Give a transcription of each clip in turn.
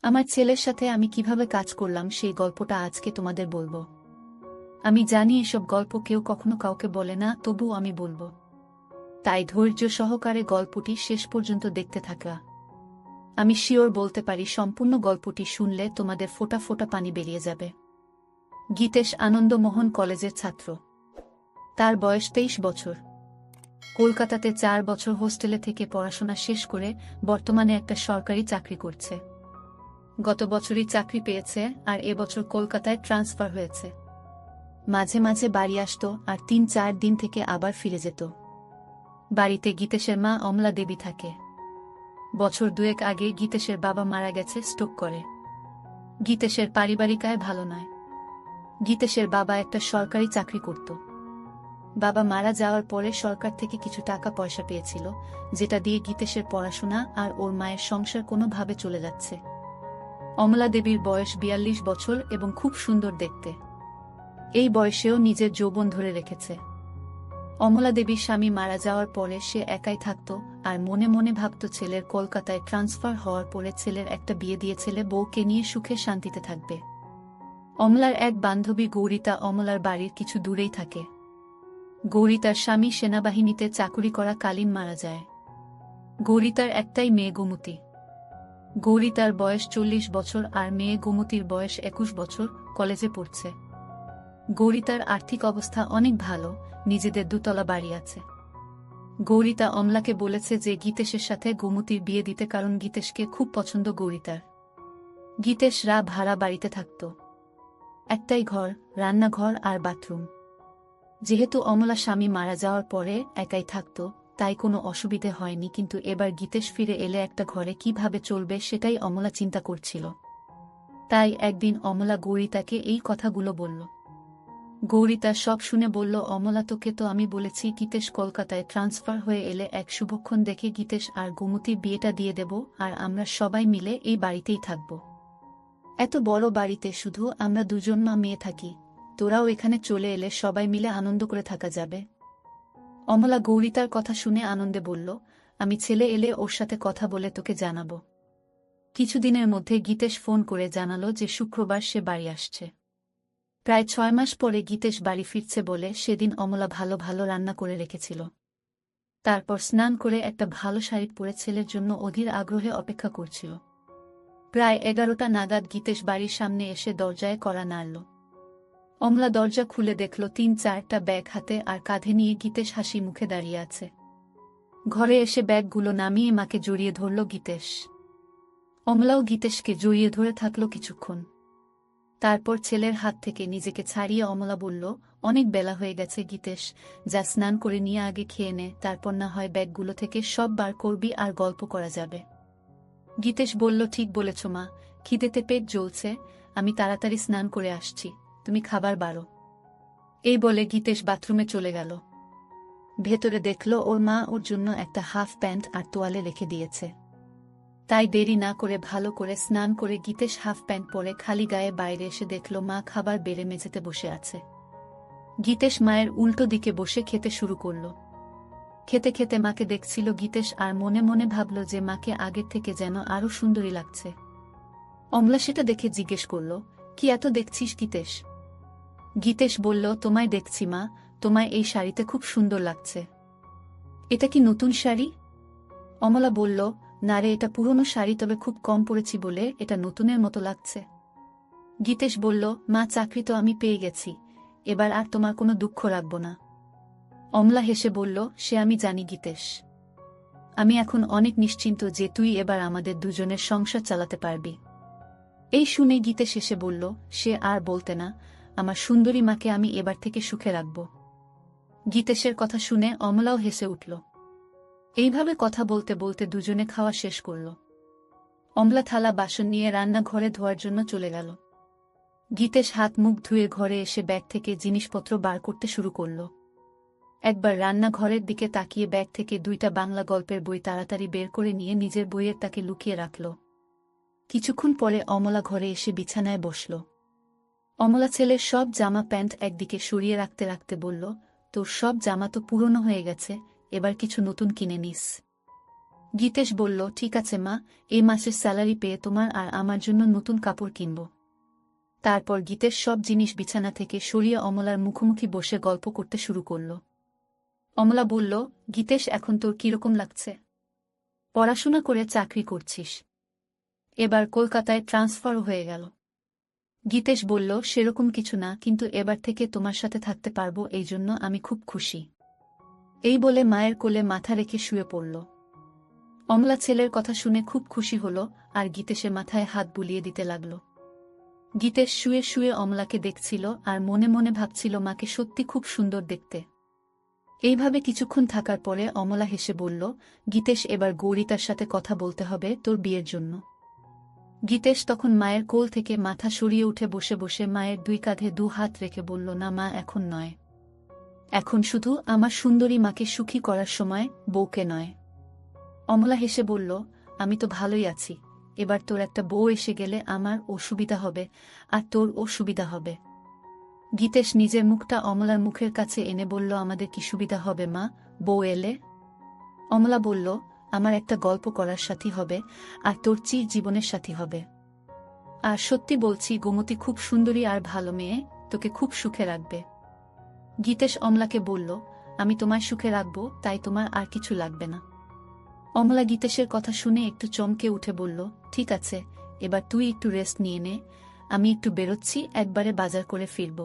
আমার ছেলের সাথে আমি কিভাবে কাজ করলাম সেই গল্পটা আজকে তোমাদের বলবো। আমি জানি এসব গল্প কেউ কখনো কাউকে বলে না, তবুও আমি বলবো। তাই ধৈর্য সহকারে গল্পটি শেষ পর্যন্ত দেখতে থাকা। আমি শিওর বলতে পারি সম্পূর্ণ গল্পটি শুনলে তোমাদের ফোঁটা ফোঁটা পানি বেরিয়ে যাবে। গীতেশ আনন্দমোহন কলেজের ছাত্র। তার বয়স 23 বছর। কলকাতাতে 4 বছর হোস্টেলে থেকে পড়াশোনা শেষ করে বর্তমানে একটা সরকারি চাকরি করছে। গত বছরই চাকরি পেয়েছে আর এবছর কলকাতায় ট্রান্সফার হয়েছে। মাঝে মাঝে বাড়ি আসত আর 3-4 দিন থেকে আবার ফিরে যেত। বাড়িতে গীতেশের মা অমলা দেবী থাকে। বছর 2 আগে গীতেশের বাবা মারা গেছে স্ট্রোক করে। গীতেশের পারিবারিক আয় ভালো নয়। গীতেশের বাবা একটা সরকারি চাকরি করত। বাবা মারা যাওয়ার পরে সরকার থেকে কিছু টাকা পয়সা পেয়েছিল, যেটা দিয়ে গীতেশের পড়াশোনা আর ওর মায়ের সংসার কোনোভাবে চলে যাচ্ছে। অমলা দেবীর বয়স 42 বছর এবং খুব সুন্দর দেখতে। এই বয়সেও নিজের যৌবন ধরে রেখেছে। অমলা দেবীর স্বামী মারা যাওয়ার পরে সে একাই থাকত আর মনে মনে ভাবত ছেলের কলকাতায় ট্রান্সফার হওয়ার পরে ছেলের একটা বিয়ে দিয়ে ছেলে বউকে নিয়ে সুখে শান্তিতে থাকবে। অমলার এক বান্ধবী গৌরিতা অমলার বাড়ির কিছু দূরেই থাকে। গৌরিতার স্বামী সেনাবাহিনীতে চাকুরি করা কালীন মারা যায়। গৌরিতার একটাই মেয়ে গোমতী। গৌরিতার বয়স 40 বছর আর মেয়ে গোমতীর বয়স 21 বছর, কলেজে পড়ছে। গৌরিতার আর্থিক অবস্থা অনেক ভালো, নিজেদের 2 তলা বাড়ি আছে। গৌরিতা অমলাকে বলেছে যে গীতেশের সাথে গোমতীর বিয়ে দিতে, কারণ গীতেশকে খুব পছন্দ গৌরিতার। গীতেশরা ভাড়া বাড়িতে থাকত। একটাই ঘর, রান্নাঘর আর বাথরুম। যেহেতু অমলা স্বামী মারা যাওয়ার পরে একাই থাকত, তাই কোনো অসুবিধে হয়নি, কিন্তু এবার গীতেশ ফিরে এলে একটা ঘরে কিভাবে চলবে সেটাই অমলা চিন্তা করছিল। তাই একদিন অমলা গৌরিতাকে এই কথাগুলো বলল। গৌরিতা সব শুনে বলল, অমলা তোকে তো আমি বলেছি গীতেশ কলকাতায় ট্রান্সফার হয়ে এলে এক শুভক্ষণ দেখে গীতেশ আর গোমতীর বিয়েটা দিয়ে দেব আর আমরা সবাই মিলে এই বাড়িতেই থাকব। এত বড় বাড়িতে শুধু আমরা 2জন মা মেয়ে থাকি, তোরাও এখানে চলে এলে সবাই মিলে আনন্দ করে থাকা যাবে। অমলা গৌরিতার কথা শুনে আনন্দে বলল, আমি ছেলে এলে ওর সাথে কথা বলে তোকে জানাব। কিছুদিনের মধ্যে গীতেশ ফোন করে জানালো যে শুক্রবার সে বাড়ি আসছে। প্রায় 6 মাস পরে গীতেশ বাড়ি ফিরছে বলে সেদিন অমলা ভালো ভালো রান্না করে রেখেছিল। তারপর স্নান করে একটা ভালো শাড়ি পরে ছেলের জন্য অধীর আগ্রহে অপেক্ষা করছিল। প্রায় 11টা নাগাদ গীতেশ বাড়ির সামনে এসে দরজায় কড়া নাড়ল। অমলা দরজা খুলে দেখল 3-4টা ব্যাগ হাতে আর কাঁধে নিয়ে গীতেশ হাসি মুখে দাঁড়িয়ে আছে। ঘরে এসে ব্যাগগুলো নামিয়ে মাকে জড়িয়ে ধরল গীতেশ। অমলাও গীতেশকে জড়িয়ে ধরে থাকল কিছুক্ষণ। তারপর ছেলের হাত থেকে নিজেকে ছাড়িয়ে অমলা বলল, অনেক বেলা হয়ে গেছে গীতেশ, যা স্নান করে নিয়ে আগে খেয়ে নে, তারপর না হয় ব্যাগগুলো থেকে সব বার করবি আর গল্প করা যাবে। গীতেশ বলল, ঠিক বলেছ মা, খিদেতে পেট জ্বলছে, আমি তাড়াতাড়ি স্নান করে আসছি, তুমি খাবার বাড়ো। এই বলে গীতেশ বাথরুমে চলে গেল। ভেতরে দেখল ওর মা ওর জন্য একটা হাফ প্যান্ট আর তোয়ালে রেখে দিয়েছে। তাই দেরি না করে ভালো করে স্নান করে গীতেশ হাফ প্যান্ট পরে খালি গায়ে বাইরে এসে দেখল মা খাবার বেড়ে মেঝেতে বসে আছে। গীতেশ মায়ের উল্টো দিকে বসে খেতে শুরু করল। খেতে খেতে মাকে দেখছিল গীতেশ আর মনে মনে ভাবল যে মাকে আগের থেকে যেন আরো সুন্দরী লাগছে। অমলা সেটা দেখে জিজ্ঞেস করল, কি এত দেখছিস গীতেশ? গীতেশ বলল, তোমায় দেখছি মা, তোমায় এই শাড়িতে খুব সুন্দর লাগছে। এটা কি নতুন শাড়ি? অমলা বলল, না রে, এটা পুরনো শাড়ি, তবে খুব কম পরেছি বলে এটা নতুনের মতো লাগছে। গীতেশ বলল, মা চাকরি তো আমি পেয়ে গেছি, এবার আর তোমার কোনো দুঃখ রাখব না। অমলা হেসে বলল, সে আমি জানি গীতেশ, আমি এখন অনেক নিশ্চিন্ত যে তুই এবার আমাদের 2জনের সংসার চালাতে পারবি। এই শুনে গীতেশ এসে বলল, সে আর বলতে না, আমার সুন্দরী মাকে আমি এবার থেকে সুখে রাখব। গীতেশের কথা শুনে অমলাও হেসে উঠল। এইভাবে কথা বলতে বলতে 2জনে খাওয়া শেষ করল। অমলা থালা বাসন নিয়ে রান্নাঘরে ধোয়ার জন্য চলে গেল। গীতেশ হাত মুখ ধুয়ে ঘরে এসে ব্যাগ থেকে জিনিসপত্র বার করতে শুরু করল। একবার রান্নাঘরের দিকে তাকিয়ে ব্যাগ থেকে 2টা বাংলা গল্পের বই তাড়াতাড়ি বের করে নিয়ে নিজের বইয়ের তাকে লুকিয়ে রাখল। কিছুক্ষণ পরে অমলা ঘরে এসে বিছানায় বসল। অমলা ছেলের সব জামা প্যান্ট একদিকে সরিয়ে রাখতে রাখতে বলল, তোর সব জামা তো পুরনো হয়ে গেছে, এবার কিছু নতুন কিনে নিস। গীতেশ বলল, ঠিক আছে মা, এই মাসের স্যালারি পেয়ে তোমার আর আমার জন্য নতুন কাপড় কিনব। তারপর গীতেশ সব জিনিস বিছানা থেকে সরিয়ে অমলার মুখোমুখি বসে গল্প করতে শুরু করল। অমলা বলল, গীতেশ, এখন তোর কিরকম লাগছে? পড়াশোনা করে চাকরি করছিস, এবার কলকাতায় ট্রান্সফার হয়ে গেল। গীতেশ বলল, সেরকম কিছু না, কিন্তু এবার থেকে তোমার সাথে থাকতে পারবো, এই জন্য আমি খুব খুশি। এই বলে মায়ের কোলে মাথা রেখে শুয়ে পড়ল। অমলা ছেলের কথা শুনে খুব খুশি হল আর গীতেশের মাথায় হাত বুলিয়ে দিতে লাগল। গীতেশ শুয়ে শুয়ে অমলাকে দেখছিল আর মনে মনে ভাবছিল মাকে সত্যি খুব সুন্দর দেখতে। এইভাবে কিছুক্ষণ থাকার পরে অমলা হেসে বলল, গীতেশ, এবার গৌরিতার সাথে কথা বলতে হবে তোর বিয়ের জন্য। গীতেশ তখন মায়ের কোল থেকে মাথা সরিয়ে উঠে বসে বসে মায়ের দুই কাঁধে দু হাত রেখে বলল, না মা, এখন নয়। এখন শুধু আমার সুন্দরী মাকে সুখী করার সময়, বউকে নয়। অমলা হেসে বলল, আমি তো ভালোই আছি, এবার তোর একটা বউ এসে গেলে আমার অসুবিধা হবে আর তোর অসুবিধা হবে। গীতেশ নিজের মুখটা অমলার মুখের কাছে এনে বলল, আমাদের কি সুবিধা হবে মা, বউ এলে? অমলা বলল, আমার একটা গল্প করার সাথী হবে আর তোর চির জীবনের সাথী হবে। আর সত্যি বলছি, গোমতী খুব সুন্দরী আর ভালো মেয়ে, তোকে খুব সুখে রাখবে। গীতেশ অমলাকে বলল, আমি তোমায় সুখে রাখব, তাই তোমার আর কিছু লাগবে না। অমলা গীতেশের কথা শুনে একটু চমকে উঠে বলল, ঠিক আছে, এবার তুই একটু রেস্ট নিয়ে নে, আমি একটু বেরোচ্ছি, একবারে বাজার করে ফিরব।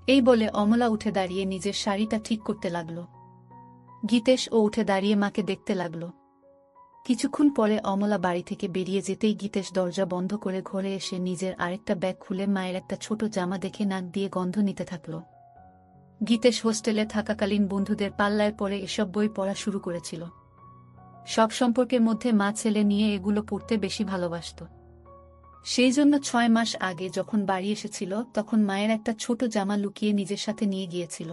এই বলে অমলা উঠে দাঁড়িয়ে নিজের শাড়িটা ঠিক করতে লাগল। গীতেশ ও উঠে দাঁড়িয়ে মাকে দেখতে লাগল। কিছুক্ষণ পরে অমলা বাড়ি থেকে বেরিয়ে যেতেই গীতেশ দরজা বন্ধ করে ঘরে এসে নিজের আরেকটা ব্যাগ খুলে মায়ের একটা ছোট জামা দেখে নাক দিয়ে গন্ধ নিতে থাকল। গীতেশ হোস্টেলে থাকাকালীন বন্ধুদের পাল্লায় পরে এসব বই পড়া শুরু করেছিল। সব সম্পর্কের মধ্যে মা ছেলে নিয়ে এগুলো পড়তে বেশি ভালোবাসত। সেই জন্য 6 মাস আগে যখন বাড়ি এসেছিল তখন মায়ের একটা ছোট জামা লুকিয়ে নিজের সাথে নিয়ে গিয়েছিল।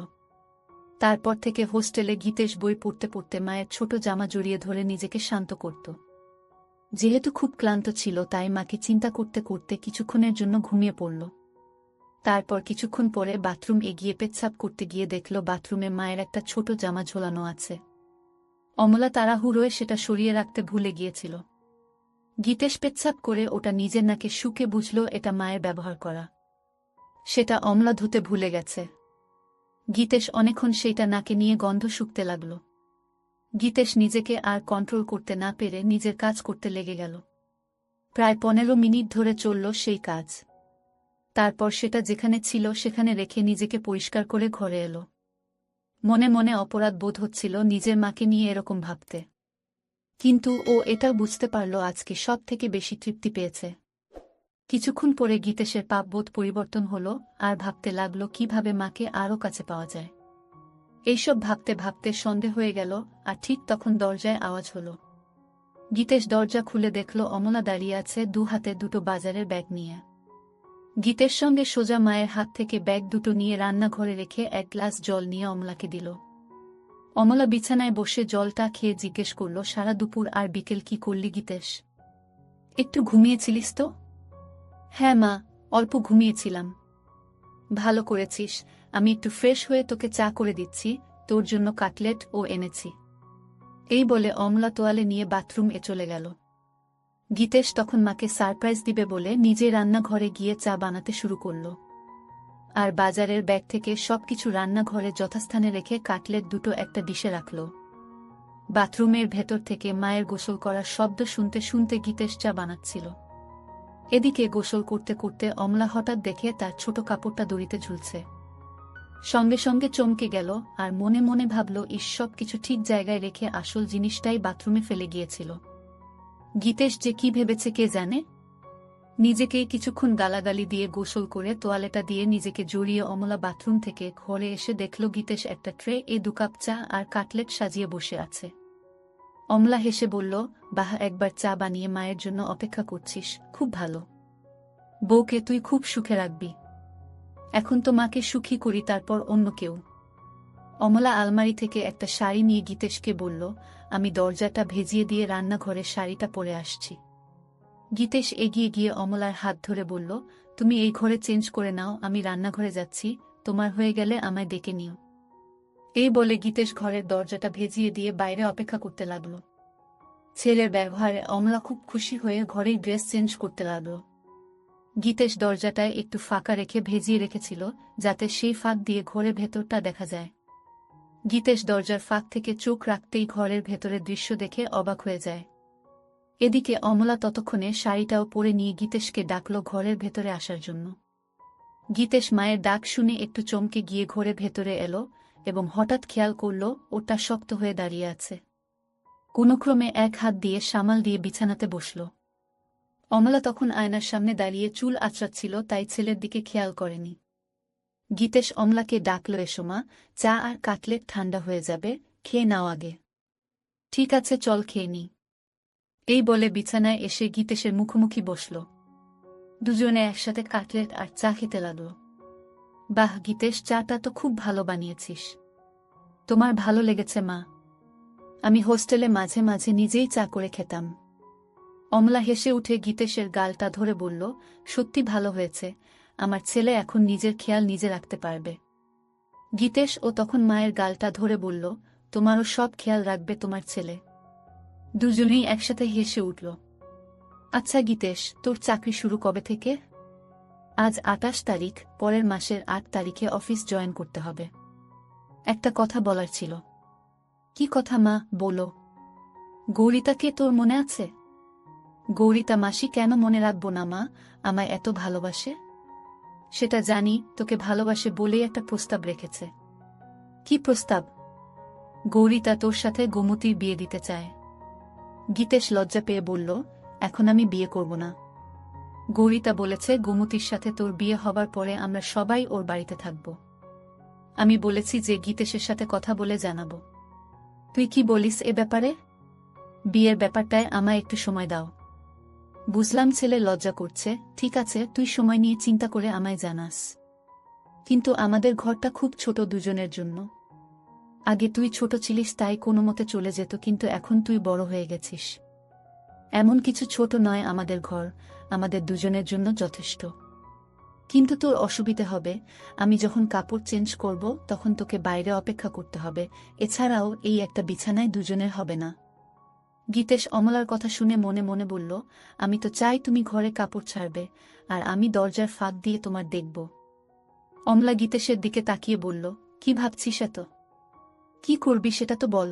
তারপর থেকে হোস্টেলে গীতেশ বই পড়তে পড়তে মায়ের ছোট জামা জড়িয়ে ধরে নিজেকে শান্ত করত। যেহেতু খুব ক্লান্ত ছিল তাই মাকে চিন্তা করতে করতে কিছুক্ষণের জন্য ঘুমিয়ে পড়ল। তারপর কিছুক্ষণ পরে বাথরুম এগিয়ে পেচ্ছাপ করতে গিয়ে দেখল বাথরুমে মায়ের একটা ছোট জামা ঝোলানো আছে। অমলা তাড়াহুড়োয় সেটা সরিয়ে রাখতে ভুলে গিয়েছিল। গীতেশ পেচ্ছাপ করে ওটা নিজের নাকে শুকে বুঝল এটা মায়ের ব্যবহার করা। সেটা অমলা ধুতে ভুলে গেছে। গীতেশ অনেকক্ষণ সেইটা নাকে নিয়ে গন্ধ শুকতে লাগল। গীতেশ নিজেকে আর কন্ট্রোল করতে না পেরে নিজের কাজ করতে লেগে গেল। প্রায় 15 মিনিট ধরে চলল সেই কাজ। তারপর সেটা যেখানে ছিল সেখানে রেখে নিজেকে পরিষ্কার করে ঘরে এলো। মনে মনে অপরাধ বোধ হচ্ছিল নিজের মাকে নিয়ে এরকম ভাবতে, কিন্তু ও এটাও বুঝতে পারল আজকে সব থেকে বেশি তৃপ্তি পেয়েছে। কিছুক্ষণ পরে গীতেশের পাপবোধ পরিবর্তন হল আর ভাবতে লাগল কিভাবে মাকে আরও কাছে পাওয়া যায়। এইসব ভাবতে ভাবতে সন্ধে হয়ে গেল আর ঠিক তখন দরজায় আওয়াজ হল। গীতেশ দরজা খুলে দেখল অমলা দাঁড়িয়ে আছে, দু হাতে দুটো বাজারের ব্যাগ নিয়ে। গীতের সঙ্গে সোজা মায়ের হাত থেকে ব্যাগ দুটো নিয়ে রান্নাঘরে রেখে এক গ্লাস জল নিয়ে অমলাকে দিল। অমলা বিছানায় বসে জলটা খেয়ে জিজ্ঞেস করল, সারা দুপুর আর বিকেল কি করলি গীতেশ? একটু ঘুমিয়েছিলিস তো? হ্যাঁ মা, অল্প ঘুমিয়েছিলাম। ভালো করেছিস, আমি একটু ফ্রেশ হয়ে তোকে চা করে দিচ্ছি, তোর জন্য কাটলেট ও এনেছি। এই বলে অমলা তোয়ালে নিয়ে বাথরুমে চলে গেল। গীতেশ তখন মাকে সারপ্রাইজ দিবে বলে নিজে রান্নাঘরে গিয়ে চা বানাতে শুরু করল। আর বাজারের ব্যাগ থেকে সবকিছু রান্নাঘরে যথাস্থানে রেখে কাটলেট দুটো একটা ডিশে রাখল। বাথরুমের ভেতর থেকে মায়ের গোসল করার শব্দ শুনতে শুনতে গীতেশ চা বানাচ্ছিল। এদিকে গোসল করতে করতে অমলা হঠাৎ দেখে তার ছোট কাপড়টা দড়িতে ঝুলছে। সঙ্গে সঙ্গে চমকে গেল আর মনে মনে ভাবল, সব কিছু ঠিক জায়গায় রেখে আসল জিনিসটাই বাথরুমে ফেলে গিয়েছিল। গীতেশ যে কি ভেবেছে কে জানে। নিজেকেই কিছুক্ষণ গালাগালি দিয়ে গোসল করে তোয়ালেটা দিয়ে নিজেকে জড়িয়ে অমলা বাথরুম থেকে ঘরে এসে দেখল গীতেশ একটা ট্রে 2 কাপ চা আর কাটলেট সাজিয়ে বসে আছে। অমলা হেসে বলল, বাহ, একবার চা বানিয়ে মায়ের জন্য অপেক্ষা করছিস, খুব ভালো। বউকে তুই খুব সুখে রাখবি। এখন তো মাকে সুখী করি, তারপর অন্য কেউ। অমলা আলমারি থেকে একটা শাড়ি নিয়ে গীতেশকে বলল, আমি দরজাটা ভেজিয়ে দিয়ে রান্নাঘরে শাড়িটা পরে আসছি। গীতেশ এগিয়ে গিয়ে অমলার হাত ধরে বলল, তুমি এই ঘরে চেঞ্জ করে নাও, আমি রান্নাঘরে যাচ্ছি, তোমার হয়ে গেলে আমায় ডেকে নিও। এই বলে গীতেশ ঘরের দরজাটা ভেজিয়ে দিয়ে বাইরে অপেক্ষা করতে লাগল। ছেলের ব্যবহারে অমলা খুব খুশি হয়ে ঘরেই ড্রেস চেঞ্জ করতে লাগল। গীতেশ দরজাটায় একটু ফাঁকা রেখে ভেজিয়ে রেখেছিল, যাতে সেই ফাঁক দিয়ে ঘরের ভেতরটা দেখা যায়। গীতেশ দরজার ফাঁক থেকে চোখ রাখতেই ঘরের ভেতরের দৃশ্য দেখে অবাক হয়ে যায়। এদিকে অমলা ততক্ষণে শাড়িটাও পরে নিয়ে গীতেশকে ডাকল ঘরের ভেতরে আসার জন্য। গীতেশ মায়ের ডাক শুনে একটু চমকে গিয়ে ঘরের ভেতরে এলো এবং হঠাৎ খেয়াল করল ওটা শক্ত হয়ে দাঁড়িয়ে আছে। কোনোক্রমে এক হাত দিয়ে সামাল দিয়ে বিছানাতে বসল। অমলা তখন আয়নার সামনে দাঁড়িয়ে চুল আঁচড়াচ্ছিল, তাই ছেলের দিকে খেয়াল করেনি। গীতেশ অমলাকে ডাকল, এসো মা, চা আর কাটলেট ঠান্ডা হয়ে যাবে, খেয়ে নাও আগে। ঠিক আছে, চল খেয়ে নি। এই বলে বিছানায় এসে গীতেশের মুখোমুখি বসল। দুজনে একসাথে কাটলেট আর চা খেতে লাগল। বাহ গীতেশ, চাটা তো খুব ভালো বানিয়েছিস। তোমার ভালো লেগেছে মা? আমি হোস্টেলে মাঝে মাঝে নিজেই চা করে খেতাম। অমলা হেসে উঠে গীতেশের গালটা ধরে বলল, সত্যি ভালো হয়েছে, আমার ছেলে এখন নিজের খেয়াল নিজে রাখতে পারবে। গীতেশ ও তখন মায়ের গালটা ধরে বলল, তোমারও সব খেয়াল রাখবে তোমার ছেলে। দুজনেই একসাথে হেসে উঠল। আচ্ছা গীতেশ, তোর চাকরি শুরু কবে থেকে? আজ ২৮ তারিখ, পরের মাসের ৮ তারিখে অফিস জয়েন করতে হবে। একটা কথা বলার ছিল। কি কথা মা, বলো। গৌরিতাকে তোর মনে আছে? গৌরিতা মাসি কেন মনে রাখবো না মা, আমায় এত ভালোবাসে। সেটা জানি, তোকে ভালোবাসে বলেই একটা প্রস্তাব রেখেছে। কি প্রস্তাব? গৌরিতা তোর সাথে গোমতীর বিয়ে দিতে চায়। গীতেশ লজ্জা পেয়ে বলল, এখন আমি বিয়ে করব না। গৌরিতা বলেছে গোমতীর সাথে তোর বিয়ে হবার পরে আমরা সবাই ওর বাড়িতে থাকব। আমি বলেছি যে গীতেশের সাথে কথা বলে জানাবো। তুই কি বলিস এ ব্যাপারে? বিয়ের ব্যাপারটায় আমায় একটু সময় দাও। বুঝলাম ছেলে লজ্জা করছে, ঠিক আছে, তুই সময় নিয়ে চিন্তা করে আমায় জানাস। কিন্তু আমাদের ঘরটা খুব ছোট দুজনের জন্য। আগে তুই ছোট ছিলিস তাই কোনো মতে চলে যেত, কিন্তু এখন তুই বড় হয়ে গেছিস। এমন কিছু ছোট নয় আমাদের ঘর, আমাদের দুজনের জন্য যথেষ্ট। কিন্তু তোর অসুবিধে হবে, আমি যখন কাপড় চেঞ্জ করব তখন তোকে বাইরে অপেক্ষা করতে হবে, এছাড়াও এই একটা বিছানায় দুজনের হবে না। গীতেশ অমলার কথা শুনে মনে মনে বলল, আমি তো চাই তুমি ঘরে কাপড় ছাড়বে, আর আমি দরজার ফাঁক দিয়ে তোমার দেখব। অমলা গীতেশের দিকে তাকিয়ে বলল, কি ভাবছিস এত? কি করবি সেটা তো বল।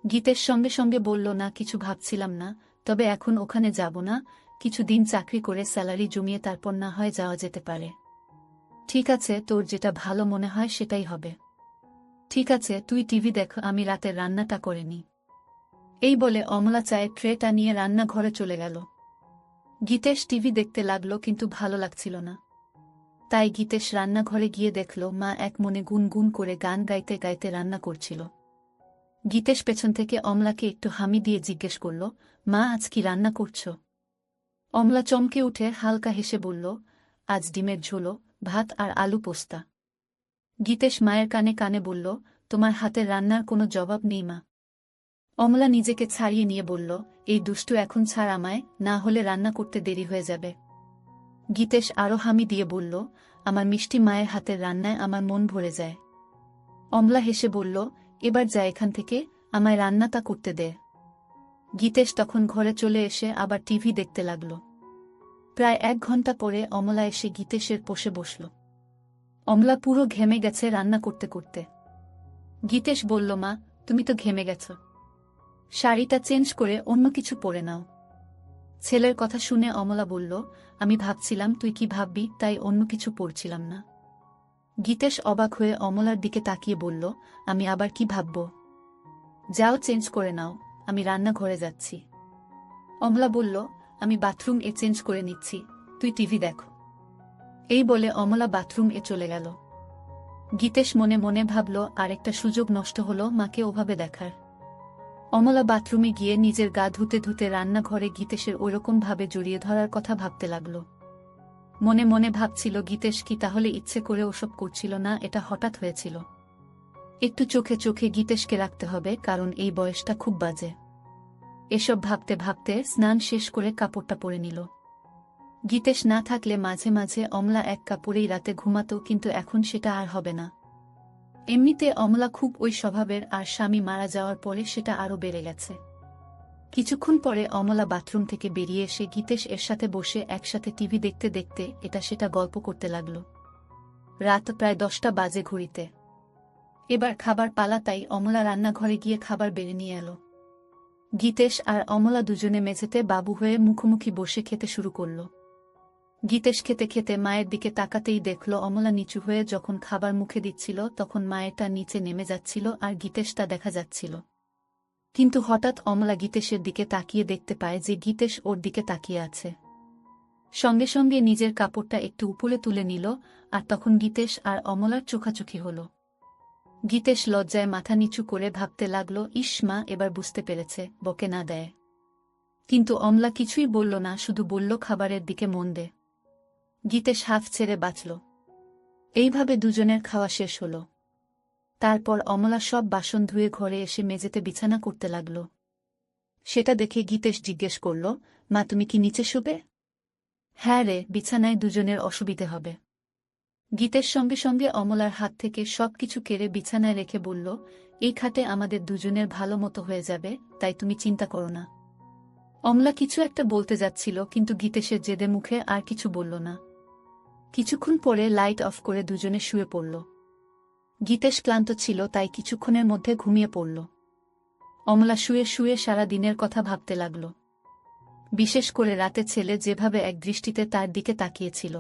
গীতেশ সঙ্গে সঙ্গে বলল, না কিছু ভাবছিলাম না, তবে এখন ওখানে যাব না, কিছুদিন চাকরি করে স্যালারি জমিয়ে তারপর না হয় যাওয়া যেতে পারে। ঠিক আছে, তোর যেটা ভালো মনে হয় সেটাই হবে। ঠিক আছে, তুই টিভি দেখ, আমি রাতের রান্নাটা করে নি। এই বলে অমলা চায়ের ট্রেটা নিয়ে রান্নাঘরে চলে গেল। গীতেশ টিভি দেখতে লাগলো, কিন্তু ভালো লাগছিল না। তাই গীতেশ রান্নাঘরে গিয়ে দেখল মা এক মনে গুনগুন করে গান গাইতে গাইতে রান্না করছিল। গীতেশ পেছন থেকে অমলাকে একটু হামি দিয়ে জিজ্ঞেস করল, মা আজ কি রান্না করছ? অমলা চমকে উঠে হালকা হেসে বলল, আজ ডিমের ঝোলো, ভাত আর আলু পোস্তা। গীতেশ মায়ের কানে কানে বলল, তোমার হাতের রান্নার কোনো জবাব নেই মা। অমলা নিজেকে ছাড়িয়ে নিয়ে বলল, এই দুষ্টু এখন ছাড় আমায়, না হলে রান্না করতে দেরি হয়ে যাবে। গীতেশ আরও হামি দিয়ে বলল, আমার মিষ্টি মায়ের হাতের রান্নায় আমার মন ভরে যায়। অমলা হেসে বলল, এবার যা এখান থেকে, আমায় রান্নাটা করতে দে। গীতেশ তখন ঘরে চলে এসে আবার টিভি দেখতে লাগল। প্রায় ১ ঘন্টা পরে অমলা এসে গীতেশের পাশে বসল। অমলা পুরো ঘেমে গেছে রান্না করতে করতে। গীতেশ বলল, মা তুমি তো ঘেমে গেছ, শাড়িটা চেঞ্জ করে অন্য কিছু পরে নাও। ছেলের কথা শুনে অমলা বলল, আমি ভাবছিলাম তুই কি ভাববি, তাই অন্য কিছু পরছিলাম না। গীতেশ অবাক হয়ে অমলার দিকে তাকিয়ে বলল, আমি আবার কি ভাবব? যাও চেঞ্জ করে নাও, আমি রান্নাঘরে যাচ্ছি। অমলা বলল, আমি বাথরুম এ চেঞ্জ করে নিচ্ছি, তুই টিভি দেখো। এই বলে অমলা বাথরুম এ চলে গেল। গীতেশ মনে মনে ভাবল, আরেকটা সুযোগ নষ্ট হলো মাকে ওভাবে দেখার। অমলা বাথরুমে গিয়ে নিজের গা ধুতে ধুতে রান্নাঘরে গীতেশের ওইরকম ভাবে জড়িয়ে ধরার কথা ভাবতে লাগল। মনে মনে ভাবছিল, গীতেশ কি তাহলে ইচ্ছে করে ওসব করছিল না, এটা হঠাৎ হয়েছিল। একটু চোখে চোখে গীতেশকে রাখতে হবে, কারণ এই বয়সটা খুব বাজে। এসব ভাবতে ভাবতে স্নান শেষ করে কাপড়টা পরে নিল। গীতেশ না থাকলে মাঝে মাঝে অমলা এক কাপড়েই রাতে ঘুমাতো, কিন্তু এখন সেটা আর হবে না। এমনিতে অমলা খুব ওই স্বভাবের, আর স্বামী মারা যাওয়ার পরে সেটা আরও বেড়ে গেছে। কিছুক্ষণ পরে অমলা বাথরুম থেকে বেরিয়ে এসে গীতেশ এর সাথে বসে একসাথে টিভি দেখতে দেখতে এটা সেটা গল্প করতে লাগল। রাত প্রায় 10টা বাজে ঘড়িতে। এবার খাবার পালা, তাই অমলা রান্নাঘরে গিয়ে খাবার বেড়ে নিয়ে এলো। গীতেশ আর অমলা দুজনে মেঝেতে বাবু হয়ে মুখোমুখি বসে খেতে শুরু করল। গীতেশ খেতে খেতে মায়ের দিকে তাকাতেই দেখল অমলা নিচু হয়ে যখন খাবার মুখে দিচ্ছিল তখন মায়েরটা নিচে নেমে যাচ্ছিল আর গীতেশটা দেখা যাচ্ছিল। কিন্তু হঠাৎ অমলা গীতেশের দিকে তাকিয়ে দেখতে পায় যে গীতেশ ওর দিকে তাকিয়ে আছে। সঙ্গে সঙ্গে নিজের কাপড়টা একটু উপরে তুলে নিল আর তখন গীতেশ আর অমলার চোখাচোখি হল। গীতেশ লজ্জায় মাথা নিচু করে ভাবতে লাগল, ইস মা এবার বুঝতে পেরেছে, বকে না দেয়। কিন্তু অমলা কিছুই বলল না, শুধু বলল খাবারের দিকে মন দে। গীতেশ হাফ ছেড়ে বাঁচল। এইভাবে দুজনের খাওয়া শেষ হল। তারপর অমলা সব বাসন ধুয়ে ঘরে এসে মেঝেতে বিছানা করতে লাগল। সেটা দেখে গীতেশ জিজ্ঞেস করল, মা তুমি কি নিচে শুবে? হ্যাঁ রে, বিছানায় দুজনের অসুবিধে হবে। গীতেশ সঙ্গে সঙ্গে অমলার হাত থেকে সবকিছু কেড়ে বিছানায় রেখে বলল, এই খাটে আমাদের দুজনের ভালো মতো হয়ে যাবে, তাই তুমি চিন্তা করো না। অমলা কিছু একটা বলতে যাচ্ছিল কিন্তু গীতেশের জেদে মুখে আর কিছু বলল না। কিছুক্ষণ পরে লাইট অফ করে দুজনে শুয়ে পড়ল। গীতেশ ক্লান্ত ছিল তাই কিছুক্ষণের মধ্যে ঘুমিয়ে পড়ল। অমলা শুয়ে শুয়ে সারা দিনের কথা ভাবতে লাগল। বিশেষ করে রাতে ছেলে যেভাবে এক দৃষ্টিতে তার দিকে তাকিয়েছিল।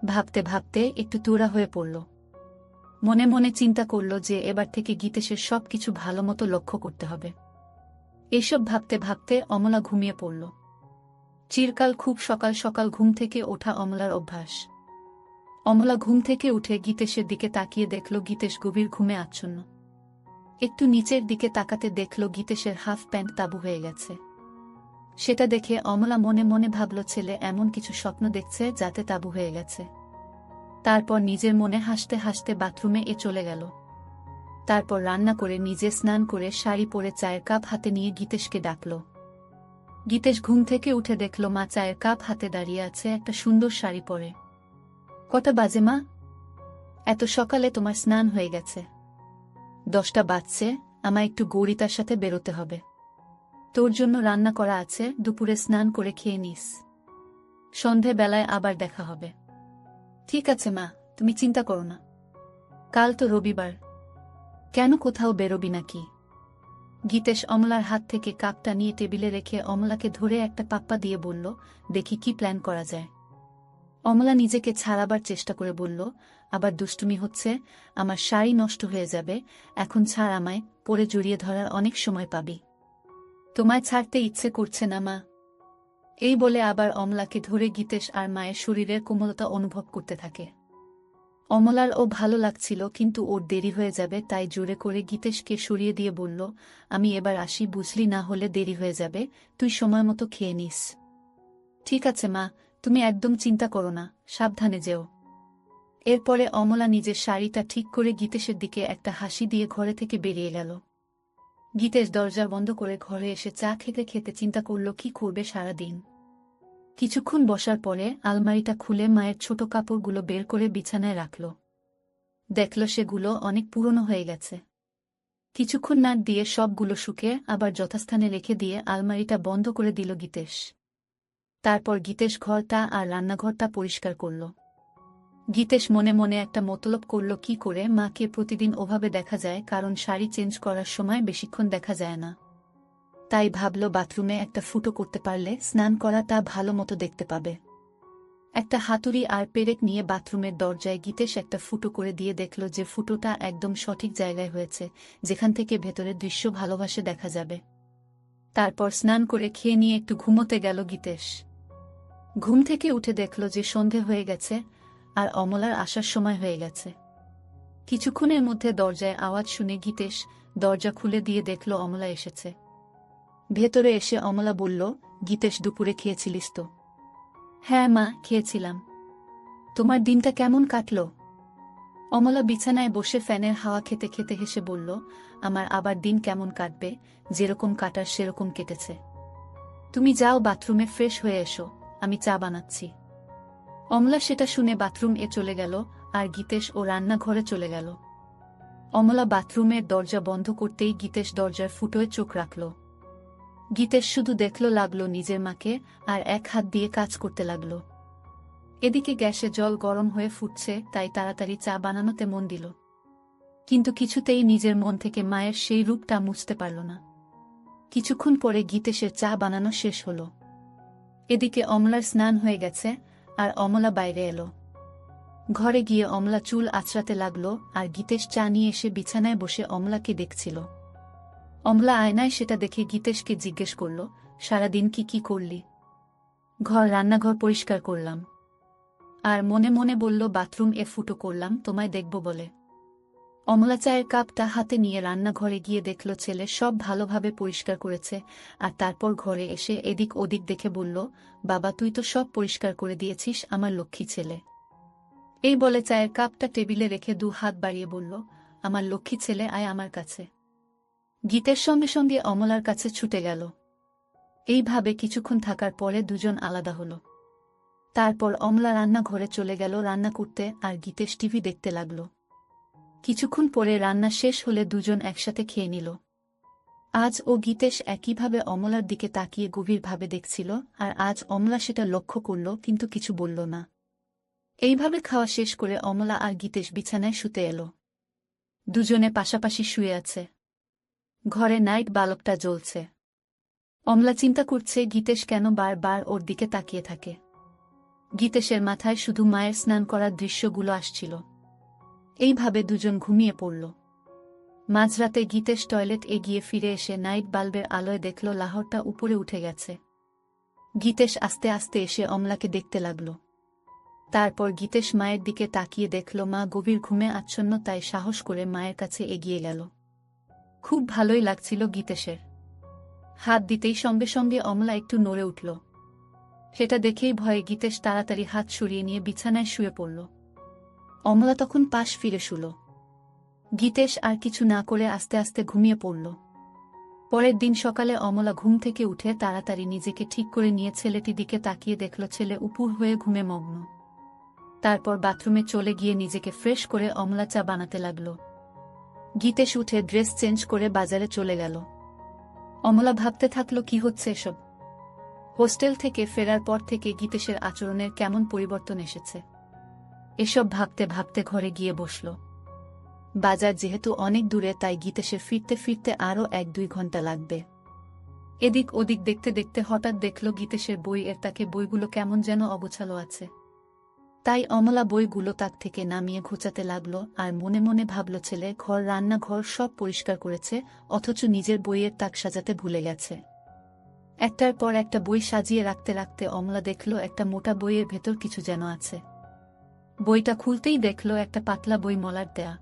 ভাবতে ভাবতে একটু তুরা হয়ে পড়ল। মনে মনে চিন্তা করল যে এবার থেকে গীতেশের সবকিছু ভালোমতো লক্ষ্য করতে হবে। এসব ভাবতে ভাবতে অমলা ঘুমিয়ে পড়ল। চিরকাল খুব সকাল সকাল ঘুম থেকে ওঠা অমলার অভ্যাস। অমলা ঘুম থেকে উঠে গীতেশের দিকে তাকিয়ে দেখল গীতেশ গভীর ঘুমে আচ্ছন্ন। একটু নিচের দিকে তাকাতে দেখল গীতেশের হাফ প্যান্ট তাবু হয়ে গেছে। সেটা দেখে অমলা মনে মনে ভাবল ছেলে এমন কিছু স্বপ্ন দেখছে যাতে তাবু হয়ে গেছে। তারপর নিজের মনে হাসতে হাসতে বাথরুমে চলে গেল। তারপর রান্না করে নিজে স্নান করে শাড়ি পরে চায়ের কাপ হাতে নিয়ে গীতেশকে ডাকল। গীতেশ ঘুম থেকে উঠে দেখল মা চায়ের কাপ হাতে দাঁড়িয়ে আছে একটা সুন্দর শাড়ি পরে। কটা বাজে মা? এত সকালে তোমার স্নান হয়ে গেছে? 10টা বাজছে, আমায় একটু গৌরিতার সাথে বেরোতে হবে। তোর জন্য রান্না করা আছে, দুপুরে স্নান করে খেয়ে নিস। সন্ধেবেলায় আবার দেখা হবে। ঠিক আছে মা, তুমি চিন্তা করো না। কাল তো রবিবার, কেন কোথাও বেরোবি নাকি? গীতেশ অমলার হাত থেকে কাপটা নিয়ে টেবিলে রেখে অমলাকে ধরে একটা পাপ্পা দিয়ে বলল, দেখি কি প্ল্যান করা যায়। অমলা নিজেকে ছাড়াবার চেষ্টা করে বলল, আবার দুষ্টুমি হচ্ছে, আমার শাড়ি নষ্ট হয়ে যাবে, এখন ছাড় আমায়, পরে জড়িয়ে ধরার অনেক সময় পাবি। তোমায় ছাড়তে ইচ্ছে করছে না মা। এই বলে আবার অমলাকে ধরে গীতেশ আর মায়ের শরীরের কোমলতা অনুভব করতে থাকে। অমলার ও ভালো লাগছিল কিন্তু ওর দেরি হয়ে যাবে তাই জোরে করে গীতেশকে সরিয়ে দিয়ে বলল, আমি এবার আসি, বুঝলি, না হলে দেরি হয়ে যাবে, তুই সময় মতো খেয়ে নিস। ঠিক আছে মা, তুমি একদম চিন্তা করো না, সাবধানে যেও। এরপরে অমলা নিজের শাড়িটা ঠিক করে গীতেশের দিকে একটা হাসি দিয়ে ঘরে থেকে বেরিয়ে গেল। গীতেশ দরজা বন্ধ করে ঘরে এসে চা খেতে খেতে চিন্তা করল কি করবে সারাদিন। কিছুক্ষণ বসার পরে আলমারিটা খুলে মায়ের ছোট কাপড়গুলো বের করে বিছানায় রাখল। দেখল সেগুলো অনেক পুরনো হয়ে গেছে। কিছুক্ষণ নাক দিয়ে সবগুলো শুকে আবার যথাস্থানে রেখে দিয়ে আলমারিটা বন্ধ করে দিল গীতেশ। তারপর গীতেশ ঘরটা আর রান্নাঘরটা পরিষ্কার করল। গীতেশ মনে মনে একটা মতলব করল কি করে মাকে প্রতিদিন ওভাবে দেখা যায়, কারণ শাড়ি চেঞ্জ করার সময় বেশিক্ষণ দেখা যায় না। তাই ভাবল বাথরুমে একটা ফুটো করতে পারলে স্নান করাটা ভালো মতো দেখতে পাবে। একটা হাতুড়ি আর পেরেক নিয়ে বাথরুমের দরজায় গীতেশ একটা ফুটো করে দিয়ে দেখল যে ফুটোটা একদম সঠিক জায়গায় হয়েছে, যেখান থেকে ভেতরের দৃশ্য ভালোভাবে দেখা যাবে। তারপর স্নান করে খেয়ে নিয়ে একটু ঘুমোতে গেল গীতেশ। ঘুম থেকে উঠে দেখল যে সন্ধে হয়ে গেছে আর অমলার আসার সময় হয়ে গেছে। কিছুক্ষণের মধ্যে দরজায় আওয়াজ শুনে গীতেশ দরজা খুলে দিয়ে দেখল অমলা এসেছে। ভেতরে এসে অমলা বলল, গীতেশ দুপুরে খেয়েছিলিস তো? হ্যাঁ মা, খেয়েছিলাম। তোমার দিনটা কেমন কাটল? অমলা বিছানায় বসে ফ্যানের হাওয়া খেতে খেতে হেসে বলল, আমার আবার দিন কেমন কাটবে, যেরকম কাটার সেরকম কেটেছে। তুমি যাও বাথরুমে ফ্রেশ হয়ে এসো, আমি চা বানাচ্ছি। অমলা সেটা শুনে বাথরুম চলে গেল আর গীতেশ ও রান্নাঘরে চলে গেল। অমলা বাথরুমের দরজা বন্ধ করতেই গীতেশ দরজার ফুটোয় চোখ রাখল। গীতেশ শুধু দেখল লাগলো নিজের মাকে, আর এক হাত দিয়ে কাজ করতে লাগলো। এদিকে গ্যাসে জল গরম হয়ে ফুটছে, তাই তাড়াতাড়ি চা বানানোতে মন দিল। কিন্তু কিছুতেই নিজের মন থেকে মায়ের সেই রূপটা মুছতে পারল না। কিছুক্ষণ পরে গীতেশের চা বানানো শেষ হলো। এদিকে অমলার স্নান হয়ে গেছে, আর অমলা বাইরে এলো। ঘরে গিয়ে অমলা চুল আঁচড়াতে লাগলো, আর গীতেশ চা নিয়ে এসে বিছানায় বসে অমলাকে দেখছিল। অমলা আয়নায় সেটা দেখে গীতেশকে জিজ্ঞেস করল, সারাদিন কি করলি? রান্নাঘর পরিষ্কার করলাম। আর মনে মনে বলল, বাথরুম ফুটো করলাম তোমায় দেখব বলে। অমলা চায়ের কাপটা হাতে নিয়ে রান্নাঘরে গিয়ে দেখল ছেলে সব ভালোভাবে পরিষ্কার করেছে, আর তারপর ঘরে এসে এদিক ওদিক দেখে বলল, বাবা তুই তো সব পরিষ্কার করে দিয়েছিস, আমার লক্ষ্মী ছেলে। এই বলে চায়ের কাপটা টেবিলে রেখে 2 হাত বাড়িয়ে বলল, আমার লক্ষ্মী ছেলে, আয় আমার কাছে। গীতের সঙ্গে সঙ্গে অমলার কাছে ছুটে গেল। এইভাবে কিছুক্ষণ থাকার পরে দুজন আলাদা হল। তারপর অমলা রান্নাঘরে চলে গেল রান্না করতে, আর গীতেশ টিভি দেখতে লাগল। কিছুক্ষণ পরে রান্না শেষ হলে দুজন একসাথে খেয়ে নিল। আজ গীতেশ একইভাবে অমলার দিকে তাকিয়ে গভীরভাবে দেখছিল, আর আজ অমলা সেটা লক্ষ্য করল কিন্তু কিছু বলল না। এইভাবে খাওয়া শেষ করে অমলা আর গীতেশ বিছানায় শুতে এলো। দুজনে পাশাপাশি শুয়ে আছে। ঘরে নাইট বাল্বটা জ্বলছে। অমলা চিন্তা করছে গীতেশ কেন বারবার ওর দিকে তাকিয়ে থাকে। গীতেশের মাথায় শুধু মায়ের স্নান করার দৃশ্যগুলো আসছিল। এইভাবে দুজন ঘুমিয়ে পড়ল। মাঝরাতে গীতেশ টয়লেট গিয়ে ফিরে এসে নাইট বাল্বের আলোয় দেখল লাহরটা উপরে উঠে গেছে। গীতেশ আস্তে আস্তে এসে অমলাকে দেখতে লাগল। তারপর গীতেশ মায়ের দিকে তাকিয়ে দেখল মা গভীর ঘুমে আচ্ছন্ন, তাই সাহস করে মায়ের কাছে এগিয়ে গেল। খুব ভালোই লাগছিল গীতেশের। হাত দিতেই সঙ্গে সঙ্গে অমলা একটু নড়ে উঠল। সেটা দেখেই ভয়ে গীতেশ তাড়াতাড়ি হাত সরিয়ে নিয়ে বিছানায় শুয়ে পড়ল। অমলা তখন পাশ ফিরে শুল। গীতেশ আর কিছু না করে আস্তে আস্তে ঘুমিয়ে পড়ল। পরের দিন সকালে অমলা ঘুম থেকে উঠে তাড়াতাড়ি নিজেকে ঠিক করে নিয়ে ছেলেটির দিকে তাকিয়ে দেখল ছেলে উপুর হয়ে ঘুমে মগ্ন। তারপর বাথরুমে চলে গিয়ে নিজেকে ফ্রেশ করে অমলা চা বানাতে লাগল। গীতেশ উঠে ড্রেস চেঞ্জ করে বাজারে চলে গেল। অমলা ভাবতে থাকল কি হচ্ছে এসব। হোস্টেল থেকে ফেরার পর থেকে গীতেশের আচরণের কেমন পরিবর্তন এসেছে। এসব ভাবতে ভাবতে ঘরে গিয়ে বসল। বাজার যেহেতু অনেক দূরে, তাই গীতেশের ফিরতে ফিরতে আরও 1-2 ঘন্টা লাগবে। এদিক ওদিক দেখতে দেখতে হঠাৎ দেখল গীতেশের তাকে বইগুলো কেমন যেন অগোছালো আছে। তাই অমলা বইগুলো তাক থেকে নামিয়ে ঘোচাতে লাগল, আর মনে মনে ভাবল ছেলে রান্নাঘর সব পরিষ্কার করেছে, অথচ নিজের বইয়ের তাক সাজাতে ভুলে গেছে। একটার পর একটা বই সাজিয়ে রাখতে রাখতে অমলা দেখল একটা মোটা বইয়ের ভেতর কিছু যেন আছে। বইটা খুলতেই দেখল একটা পাতলা বই মলার দেয়া।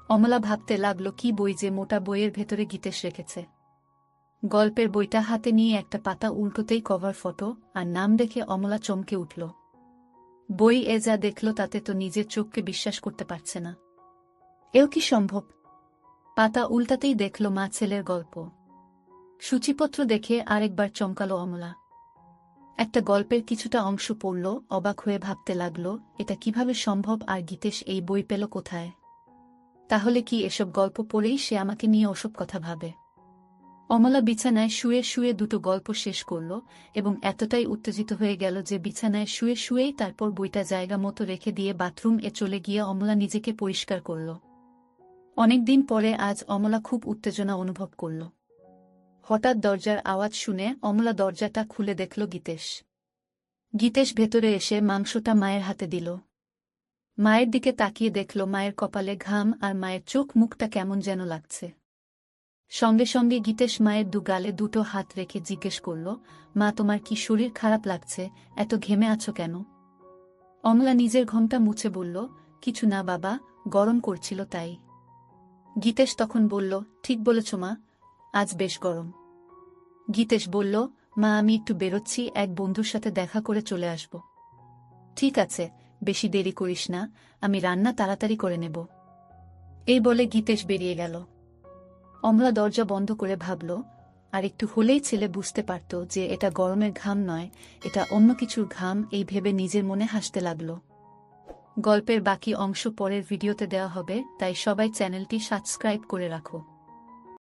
অমলা ভাবতে লাগল কি বই যে মোটা বইয়ের ভেতরে গীতেশ রেখেছে। গল্পের বইটা হাতে নিয়ে একটা পাতা উল্টোতেই কভার ফটো আর নাম দেখে অমলা চমকে উঠল। বই যা দেখল তাতে তো নিজের চোখকে বিশ্বাস করতে পারছে না। এও কি সম্ভব? পাতা উল্টাতেই দেখল মা ছেলের গল্প। সূচিপত্র দেখে আরেকবার চমকালো অমলা। একটা গল্পের কিছুটা অংশ পড়ল, অবাক হয়ে ভাবতে লাগল এটা কিভাবে সম্ভব, আর গীতেশ এই বই পেল কোথায়? তাহলে কি এসব গল্প পড়েই সে আমাকে নিয়ে ওসব কথা ভাবে? অমলা বিছানায় শুয়ে শুয়ে 2টো গল্প শেষ করল এবং এতটাই উত্তেজিত হয়ে গেল যে বিছানায় শুয়ে শুয়েই তারপর বইটা জায়গা মতো রেখে দিয়ে বাথরুম চলে গিয়ে অমলা নিজেকে পরিষ্কার করল। অনেকদিন পরে আজ অমলা খুব উত্তেজনা অনুভব করল। হঠাৎ দরজার আওয়াজ শুনে অমলা দরজাটা খুলে দেখল গীতেশ। গীতেশ ভেতরে এসে মাংসটা মায়ের হাতে দিল। মায়ের দিকে তাকিয়ে দেখল মায়ের কপালে ঘাম, আর মায়ের চোখ মুখটা কেমন যেন লাগছে। সঙ্গে সঙ্গে গীতেশ মায়ের 2 গালে 2টো হাত রেখে জিজ্ঞেস করল, মা তোমার কি শরীর খারাপ লাগছে, এত ঘেমে আছো কেন? অমলা নিজের ঘোমটা মুছে বলল, কিছু না বাবা, গরম করছিল তাই। গীতেশ তখন বলল, ঠিক বলেছ মা, আজ বেশ গরম। গীতেশ বলল, মা আমি একটু বেরোচ্ছি, এক বন্ধুর সাথে দেখা করে চলে আসব। ঠিক আছে, বেশি দেরি করিস না, আমি রান্না তাড়াতাড়ি করে নেব। এই বলে গীতেশ বেরিয়ে গেল। অমলা দরজা বন্ধ করে ভাবল, আর একটু হলেই ছেলে বুঝতে পারত যে এটা গরমের ঘাম নয়, এটা অন্য কিছুর ঘাম। এই ভেবে নিজের মনে হাসতে লাগল। গল্পের বাকি অংশ পরের ভিডিওতে দেওয়া হবে, তাই সবাই চ্যানেলটি সাবস্ক্রাইব করে রাখো।